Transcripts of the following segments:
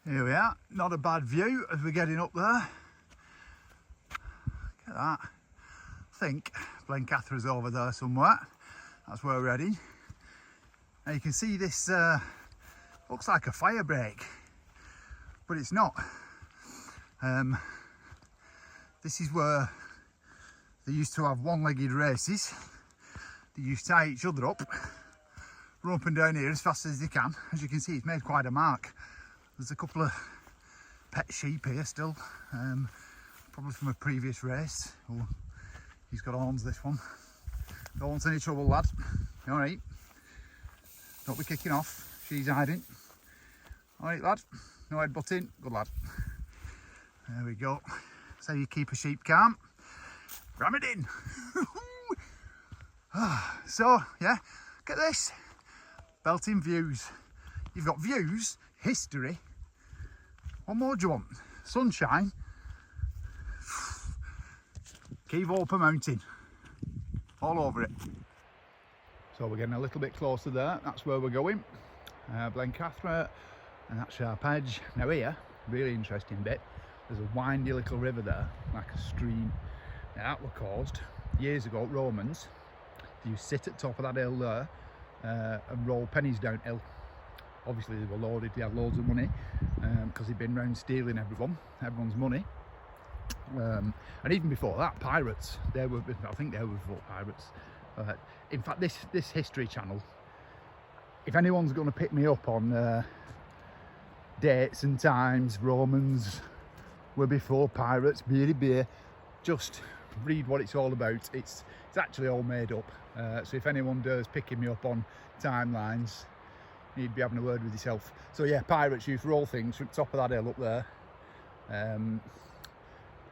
Here we are, not a bad view as we're getting up there. Look at that. I think Blencathra's over there somewhere. That's where we're heading. Now you can see this looks like a fire break, but it's not. This is where they used to have one-legged races. They used to tie each other up, run up and down here as fast as they can. As you can see, it's made quite a mark. There's a couple of pet sheep here still, probably from a previous race. Oh, he's got horns, this one. Don't want any trouble, lad. You all right? Don't be kicking off. She's hiding. All right, lad. No headbutting. Good lad. There we go. So you keep a sheep calm. Ram it in. So, yeah, look at this. Belting views. You've got views, history. What more do you want? Sunshine. Keep Mountain. All over it. So we're getting a little bit closer there. That's where we're going. Blencathra, and that's Sharp Edge. Now here, really interesting bit. There's a windy little river there, like a stream. Now that were caused years ago. Romans, they used to sit at the top of that hill there and roll pennies downhill. Obviously they were loaded, they had loads of money because they'd been round stealing everyone's money. And even before that, pirates, I think they were before pirates. In fact, this History Channel, if anyone's going to pick me up on dates and times, Romans were before pirates, beer, just read what it's all about. It's actually all made up. So if anyone does picking me up on timelines, you'd be having a word with yourself. So yeah, pirates used for all things from the top of that hill up there.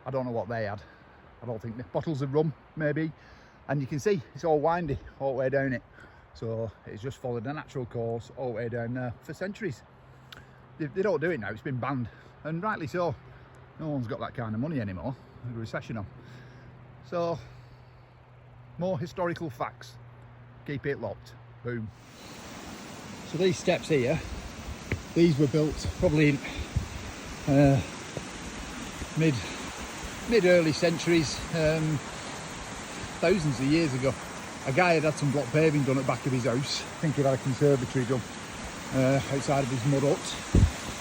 I don't know what they had. I don't think bottles of rum, maybe. And you can see it's all windy all the way down it. So it's just followed a natural course all the way down there for centuries. They don't do it now, it's been banned. And rightly so. No one's got that kind of money anymore. There's a recession on. So, more historical facts. Keep it locked. Boom. So these steps here, these were built probably in mid-early centuries, thousands of years ago. A guy had some block paving done at the back of his house. I think he'd had a conservatory done outside of his mud hut.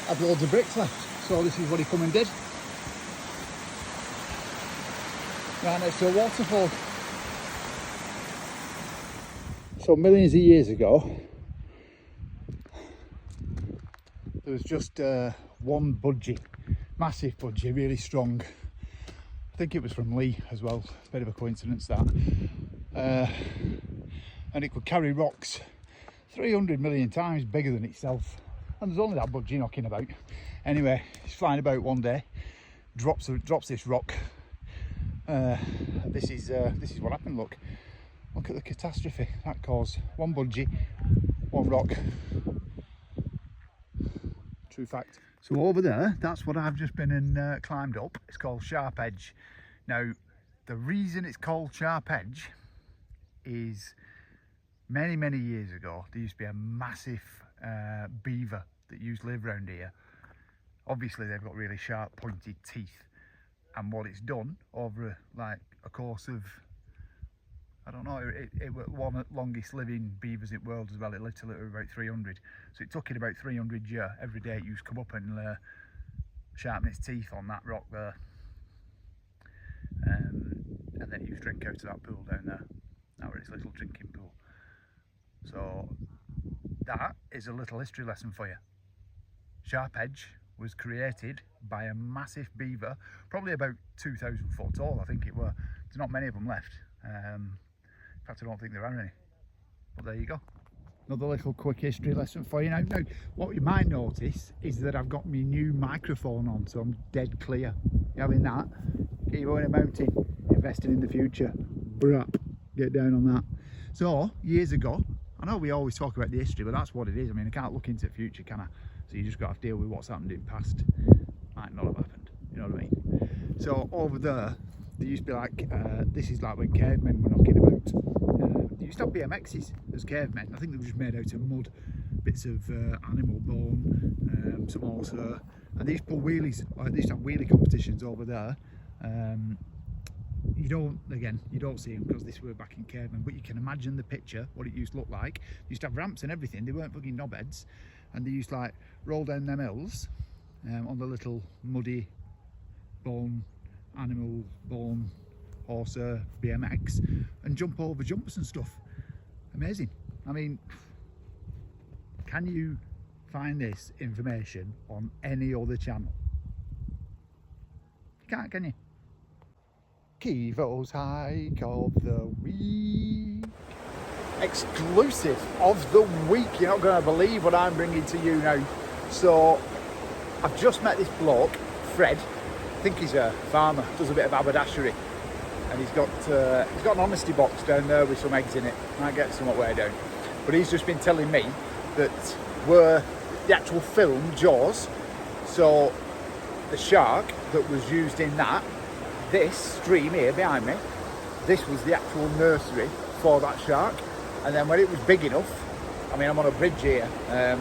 Had loads of bricks left, so this is what he come and did. Right next to a waterfall. So millions of years ago, there was just one budgie, massive budgie, really strong. I think it was from Lee as well, bit of a coincidence that. And it could carry rocks 300 million times bigger than itself. And there's only that budgie knocking about. Anyway, he's flying about one day, drops this rock. This is what happened. Look at the catastrophe that caused. One budgie, one rock. True fact. So over there, that's what I've just been and climbed up. It's called Sharp Edge. Now, the reason it's called Sharp Edge is many years ago there used to be a massive beaver that used to live around here. Obviously they've got really sharp pointed teeth, and what it's done over like a course of, I don't know, it was one of the longest living beavers in the world as well. It lived till it was about 300. So it took it about 300 years. Every day it used to come up and sharpen its teeth on that rock there. And then it used to drink out of that pool down there. Now it's a little drinking pool. So that is a little history lesson for you. Sharp Edge was created by a massive beaver, probably about 2,000 foot tall, I think it were. There's not many of them left. In fact, I don't think there are any. But there you go. Another little quick history lesson for you now. Now, what you might notice is that I've got my new microphone on, so I'm dead clear. You having that? Keep going a mountain, investing in the future. Brap, get down on that. So, years ago, I know we always talk about the history, but that's what it is. I mean, I can't look into the future, can I? So you just got to deal with what's happened in the past. Might not have happened, you know what I mean? So over there used to be like, this is like when cavemen were knocking about. There used to have BMXs as cavemen. I think they were just made out of mud, bits of animal bone, some also, and they used to pull wheelies, or they used to have wheelie competitions over there. You don't see them because this were back in Caveman, but you can imagine the picture, what it used to look like. They used to have ramps and everything, they weren't fucking knobheads, and they used to like roll down them hills on the little muddy animal bone horse BMX and jump over jumps and stuff. Amazing. I mean, can you find this information on any other channel? You can't, can you? Kevo's hike of the week. Exclusive of the week. You're not going to believe what I'm bringing to you now. So I've just met this bloke, Fred. I think he's a farmer, does a bit of haberdashery, and he's got an honesty box down there with some eggs in it. Might get some way down. But he's just been telling me that were the actual film Jaws, so the shark that was used in that, this stream here behind me, this was the actual nursery for that shark. And then when it was big enough, I mean, I'm on a bridge here,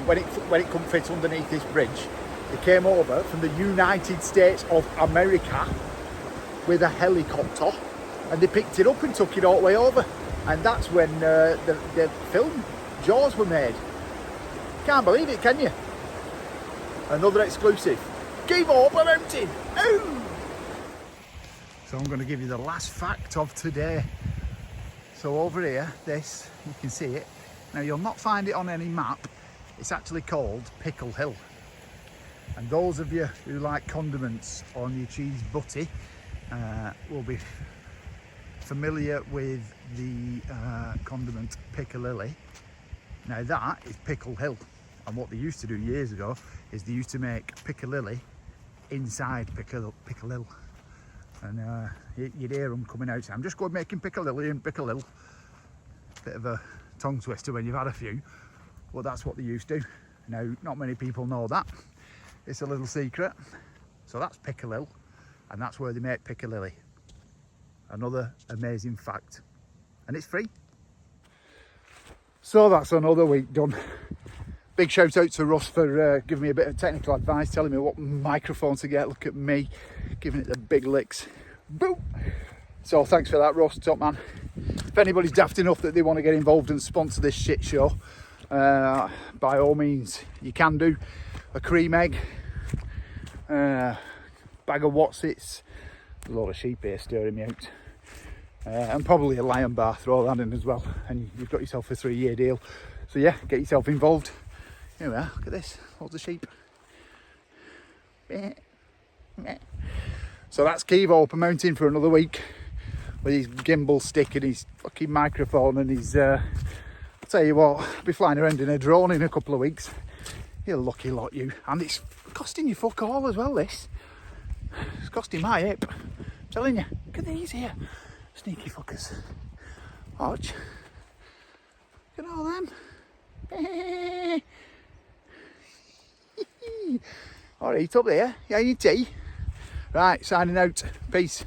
when it couldn't fit underneath this bridge, it came over from the United States of America with a helicopter, and they picked it up and took it all the way over. And that's when the film Jaws were made. Can't believe it, can you? Another exclusive. Give up a mountain. Ooh. So I'm going to give you the last fact of today. So over here, this, you can see it. Now you'll not find it on any map. It's actually called Pickle Hill. And those of you who like condiments on your cheese butty will be familiar with the condiment Piccalilli. Now that is Pickle Hill, and what they used to do years ago is they used to make Piccalilli inside Pickle Hill, and you'd hear them coming out. I'm just going making Piccalilli and Pickle Hill. Bit of a tongue twister when you've had a few, but that's what they used to. Now not many people know that. It's a little secret. So that's Pickle Hill, and that's where they make Piccalilli. Another amazing fact, and it's free. So that's another week done. Big shout out to Russ for giving me a bit of technical advice, telling me what microphone to get. Look at me giving it the big licks. Boom! So thanks for that, Russ, top man. If anybody's daft enough that they want to get involved and sponsor this shit show, by all means you can do. A cream egg, bag of Watsits, a lot of sheep here stirring me out, and probably a lion bar, throw that in as well, and you've got yourself a 3-year deal. So yeah, get yourself involved. Here we are, look at this, loads of sheep. So that's Kevo up a mountain for another week with his gimbal stick and his fucking microphone and his I'll tell you what, I'll be flying around in a drone in a couple of weeks. You lucky lot, you. And it's costing you fuck all as well, this. It's costing my hip. I'm telling you. Look at these here. Sneaky fuckers. Watch. Look at all them. Alright, up there. Yeah, you tea. Right, signing out. Peace.